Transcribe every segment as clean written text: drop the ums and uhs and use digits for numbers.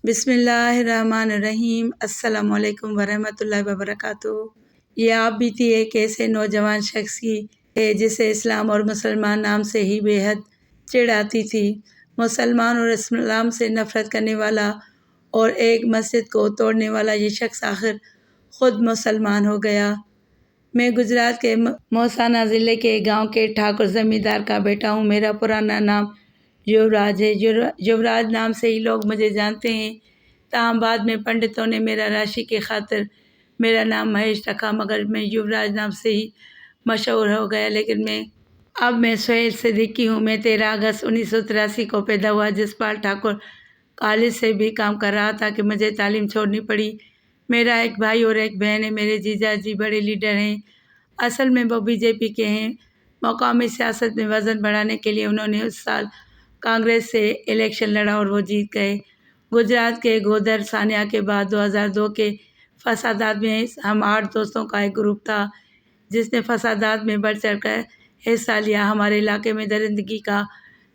بسم اللہ الرحمن الرحیم۔ السلام علیکم ورحمۃ اللہ وبرکاتہ۔ یہ آپ بھی تھی ایک ایسے نوجوان شخص کی جسے اسلام اور مسلمان نام سے ہی بے حد چڑ آتی تھی۔ مسلمان اور اسلام سے نفرت کرنے والا اور ایک مسجد کو توڑنے والا یہ شخص آخر خود مسلمان ہو گیا۔ میں گجرات کے موسانا ضلع کے گاؤں کے ٹھاکر زمیندار کا بیٹا ہوں۔ میرا پرانا نام یوراج ہے۔ یوراج نام سے ہی لوگ مجھے جانتے ہیں، تاہم بعد میں پنڈتوں نے میرا راشی کی خاطر میرا نام مہیش رکھا، مگر میں یوراج نام سے ہی مشہور ہو گیا۔ لیکن میں سہیل صدیقی ہوں۔ میں 13 اگست 1983 کو پیدا ہوا۔ جسپال ٹھاکر کالج سے بھی کام کر رہا تھا کہ مجھے تعلیم چھوڑنی پڑی۔ میرا ایک بھائی اور ایک بہن ہے۔ میرے جیجا جی بڑے لیڈر ہیں، اصل میں وہ BJP کے ہیں۔ مقامی سیاست میں وزن بڑھانے کے لیے انہوں نے اس سال کانگریس سے الیکشن لڑا اور وہ جیت گئے۔ گجرات کے گودر سانیہ کے بعد 2002 کے فسادات میں ہم 8 دوستوں کا ایک گروپ تھا جس نے فسادات میں بڑھ چڑھ کر حصہ لیا۔ ہمارے علاقے میں درندگی کا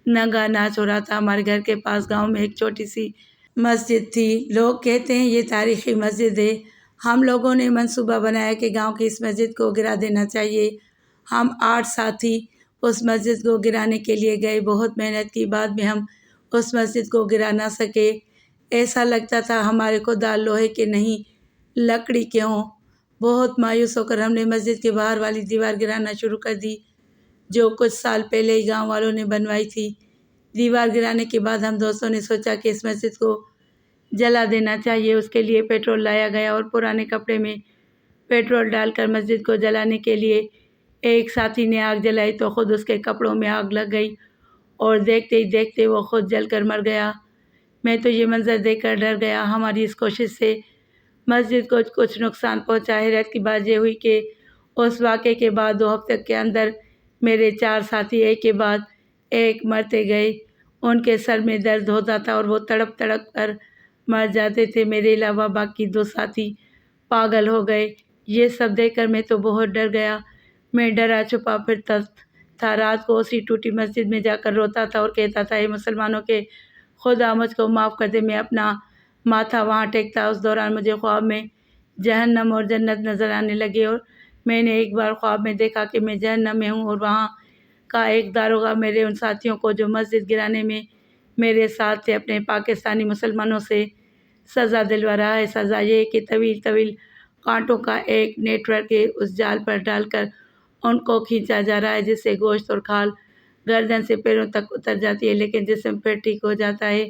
ننگا ناچ ہو رہا تھا۔ ہمارے گھر کے پاس گاؤں میں ایک چھوٹی سی مسجد تھی۔ لوگ کہتے ہیں یہ تاریخی مسجد ہے۔ ہم لوگوں نے منصوبہ بنایا کہ گاؤں کی اس مسجد کو گرا دینا چاہیے۔ ہم 8 ساتھی اس مسجد کو گرانے کے لیے گئے۔ بہت محنت کی، بعد میں ہم اس مسجد کو گرا نہ سکے۔ ایسا لگتا تھا ہمارے کدال لوہے کے نہیں لکڑی کے ہوں۔ بہت مایوس ہو کر ہم نے مسجد کے باہر والی دیوار گرانا شروع کر دی جو کچھ سال پہلے ہی گاؤں والوں نے بنوائی تھی۔ دیوار گرانے کے بعد ہم دوستوں نے سوچا کہ اس مسجد کو جلا دینا چاہیے۔ اس کے لیے پیٹرول لایا گیا اور پرانے کپڑے میں پیٹرول ڈال کر مسجد کو جلانے کے لیے ایک ساتھی نے آگ جلائی تو خود اس کے کپڑوں میں آگ لگ گئی اور دیکھتے ہی دیکھتے وہ خود جل کر مر گیا۔ میں تو یہ منظر دیکھ کر ڈر گیا۔ ہماری اس کوشش سے مسجد کو کچھ نقصان پہنچا۔ حیرت کی بات یہ ہوئی کہ اس واقعے کے بعد 2 ہفتے کے اندر میرے 4 ساتھی ایک کے بعد ایک مرتے گئے۔ ان کے سر میں درد ہوتا تھا اور وہ تڑپ تڑپ کر مر جاتے تھے۔ میرے علاوہ باقی 2 ساتھی پاگل ہو گئے۔ یہ سب دیکھ کر میں تو بہت ڈر گیا۔ میں ڈرا چھپا پھرتا تھا۔ رات کو اسی ٹوٹی مسجد میں جا کر روتا تھا اور کہتا تھا، اے مسلمانوں کے خدا مجھ کو معاف کر دے۔ میں اپنا ماتھا وہاں ٹیکتا۔ اس دوران مجھے خواب میں جہنم اور جنت نظر آنے لگے اور میں نے ایک بار خواب میں دیکھا کہ میں جہنم میں ہوں اور وہاں کا ایک داروغہ میرے ان ساتھیوں کو جو مسجد گرانے میں میرے ساتھ تھے اپنے پاکستانی مسلمانوں سے سزا دلوا رہا ہے۔ سزا یہ کہ طویل طویل کانٹوں کا ایک نیٹ ورک اس جال پر ڈال کر ان کو کھینچا جا رہا ہے جس سے گوشت اور کھال گردن سے پیروں تک اتر جاتی ہے لیکن جسم پھر ٹھیک ہو جاتا ہے۔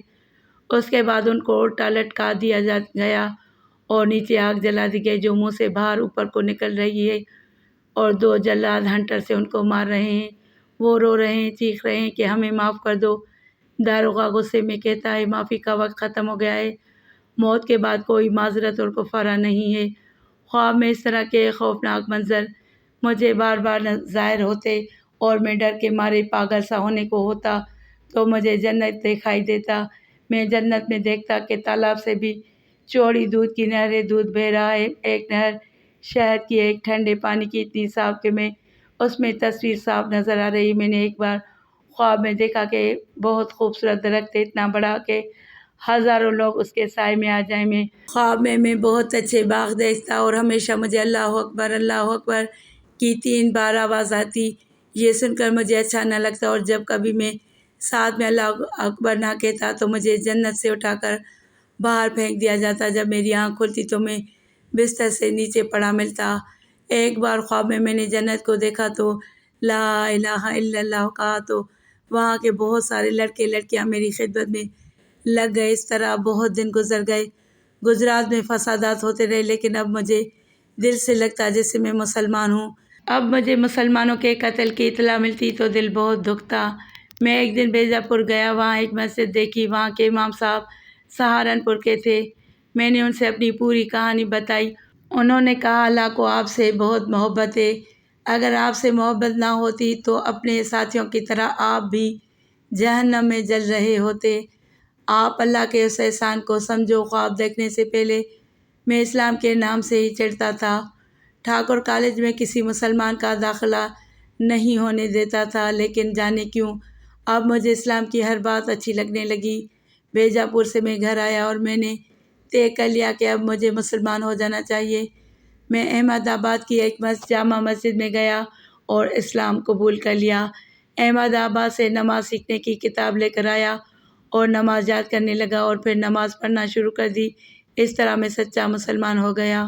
اس کے بعد ان کو الٹا لٹکا دیا گیا اور نیچے آگ جلا دی گئی جو منہ سے باہر اوپر کو نکل رہی ہے اور 2 جلاد ہنٹر سے ان کو مار رہے ہیں۔ وہ رو رہے ہیں، چیخ رہے ہیں کہ ہمیں معاف کر دو۔ داروغہ غصے میں کہتا ہے، معافی کا وقت ختم ہو گیا ہے۔ موت کے بعد کوئی معذرت اور کفارہ نہیں ہے۔ خواب میں اس طرح کے خوفناک منظر مجھے بار بار ظاہر ہوتے اور میں ڈر کے مارے پاگل سا ہونے کو ہوتا تو مجھے جنت دکھائی دیتا۔ میں جنت میں دیکھتا کہ تالاب سے بھی چوڑی دودھ کی نہریں دودھ بہہ رہا ہے۔ ایک نہر شہد کی، ایک ٹھنڈے پانی کی، اتنی صاف کہ میں اس میں تصویر صاف نظر آ رہی۔ میں نے ایک بار خواب میں دیکھا کہ بہت خوبصورت درخت ہے، اتنا بڑا کہ ہزاروں لوگ اس کے سائے میں آ جائیں۔ میں خواب میں بہت اچھے باغ دیکھتا اور ہمیشہ مجھے اللہ اکبر کی 3 بار آواز آتی۔ یہ سن کر مجھے اچھا نہ لگتا اور جب کبھی میں ساتھ میں اللہ اکبر نہ کہتا تو مجھے جنت سے اٹھا کر باہر پھینک دیا جاتا۔ جب میری آنکھ کھلتی تو میں بستر سے نیچے پڑا ملتا۔ ایک بار خواب میں نے جنت کو دیکھا تو لا الہ الا اللہ کہا تو وہاں کے بہت سارے لڑکے لڑکیاں میری خدمت میں لگ گئے۔ اس طرح بہت دن گزر گئے۔ گجرات میں فسادات ہوتے رہے لیکن اب مجھے دل سے لگتا جیسے میں مسلمان ہوں۔ اب مجھے مسلمانوں کے قتل کی اطلاع ملتی تو دل بہت دکھتا۔ میں ایک دن بیجاپور گیا، وہاں ایک مسجد دیکھی۔ وہاں کے امام صاحب سہارنپور کے تھے۔ میں نے ان سے اپنی پوری کہانی بتائی۔ انہوں نے کہا، اللہ کو آپ سے بہت محبت ہے۔ اگر آپ سے محبت نہ ہوتی تو اپنے ساتھیوں کی طرح آپ بھی جہنم میں جل رہے ہوتے۔ آپ اللہ کے اس احسان کو سمجھو۔ خواب دیکھنے سے پہلے میں اسلام کے نام سے ہی چڑھتا تھا۔ ٹھاکر کالج میں کسی مسلمان کا داخلہ نہیں ہونے دیتا تھا لیکن جانے کیوں اب مجھے اسلام کی ہر بات اچھی لگنے لگی۔ بیجاپور سے میں گھر آیا اور میں نے طے کر لیا کہ اب مجھے مسلمان ہو جانا چاہیے۔ میں احمد آباد کی ایک جامع مسجد میں گیا اور اسلام قبول کر لیا۔ احمد آباد سے نماز سیکھنے کی کتاب لے کر آیا اور نماز یاد کرنے لگا اور پھر نماز پڑھنا شروع کر دی۔ اس طرح میں سچا مسلمان ہو گیا۔